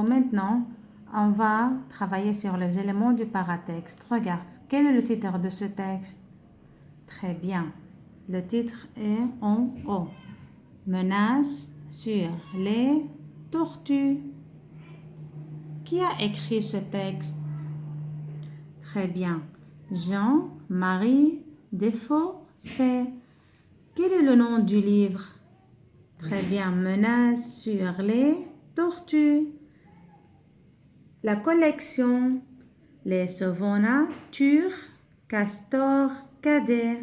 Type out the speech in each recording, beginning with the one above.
Maintenant, on va travailler sur les éléments du paratexte. Regarde, quel est le titre de ce texte? Très bien. Le titre est en haut. Menace sur les tortues. Qui a écrit ce texte? Très bien. Jean-Marie Desfossés. Quel est le nom du livre? Très bien. Menace sur les tortues. La collection Les Sauvons-Nature, Castor, Cadet.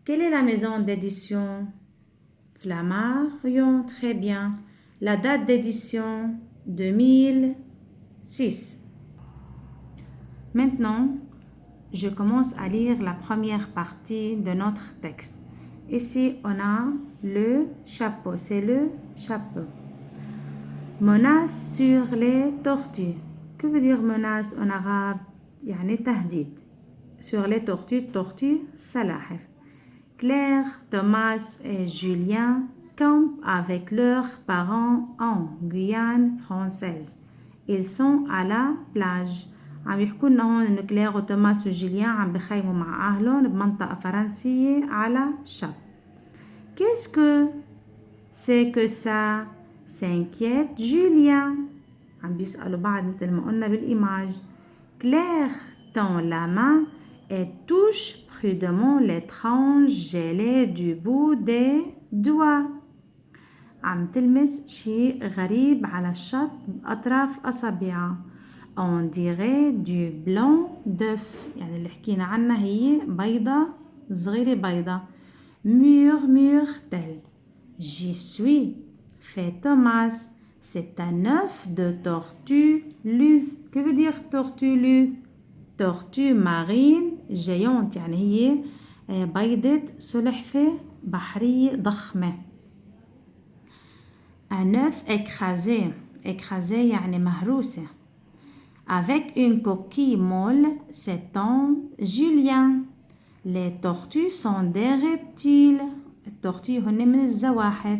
Quelle est la maison d'édition? Flammarion, très bien. La date d'édition 2006. Maintenant, je commence à lire la première partie de notre texte. Ici, on a le chapeau, c'est le chapeau. Menace sur les tortues. Que veut dire menace en arabe? يعني تهديد. Sur les tortues, سلاحف. Claire, Thomas et Julien campent avec leurs parents en Guyane française. Ils sont à la plage. عم يحكوا لنا هون إنه كلير وتوماس وجوليان عم بخيموا مع أهلهم بمنطقة فرنسية على شط. Qu'est-ce que c'est que ça? S'inquiète Julien. عم بيسألوا بعض مثل ما قلنا بالإيماج. Claire tend la main et touche prudemment l'étrange gelée du bout des doigts. عم تلمس شيء غريب على الشط بأطراف أصابعها. On dirait du blanc d'œuf. يعني اللي حكينا عنها هي بيضة صغيرة بيضة. Murmure-t-elle. J'y suis, fait Thomas. C'est un œuf de tortue luth. Que veut dire tortue luth? Tortue marine géante. يعني هي بيضة سلحفاة بحرية ضخمة. Un œuf écrasé. Écrasé يعني مهروسة. Avec une coquille molle, s'étend Julien. Les tortues sont des reptiles. التورتيه هن من الزواحف.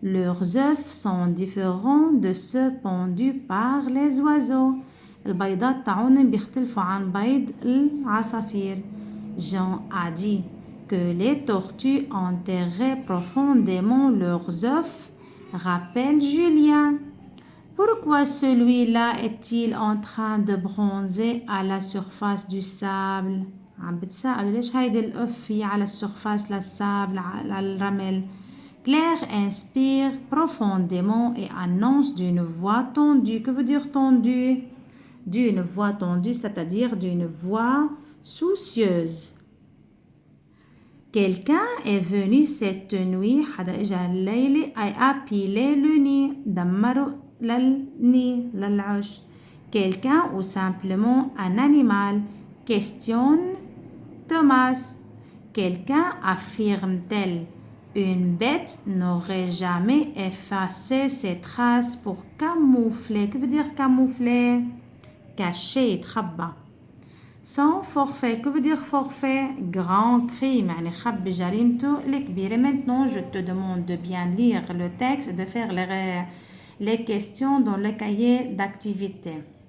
Leurs œufs sont différents de ceux pondus par les oiseaux. البيضات تاعونن بيختلفوا عن بيض العصافير. Jean a dit que les tortues enterraient profondément leurs œufs, rappelle Julien. Pourquoi celui-là est-il en train de bronzer à la surface du sable? عم بتسأل ليش هيدي الأف هي على السرفاس للسابل على الرمل. Claire inspire profondément et annonce d'une voix tendue. Que veut dire tendue? D'une voix tendue, c'est-à-dire d'une voix soucieuse. Quelqu'un est venu cette nuit. حدا إجا الليلة a pilé le nid. دمروا للني للعش. Quelqu'un ou simplement un animal. Questionne Thomas. Quelqu'un affirme-t-elle. Une bête n'aurait jamais effacé ses traces pour camoufler. Que veut dire camoufler? Cacher, يتخبى. Sans forfait. Que veut dire forfait? Grand crime. يعني خبي جريمته الكبيرة. Maintenant, je te demande de bien lire le texte et de faire les questions dans le cahier d'activité.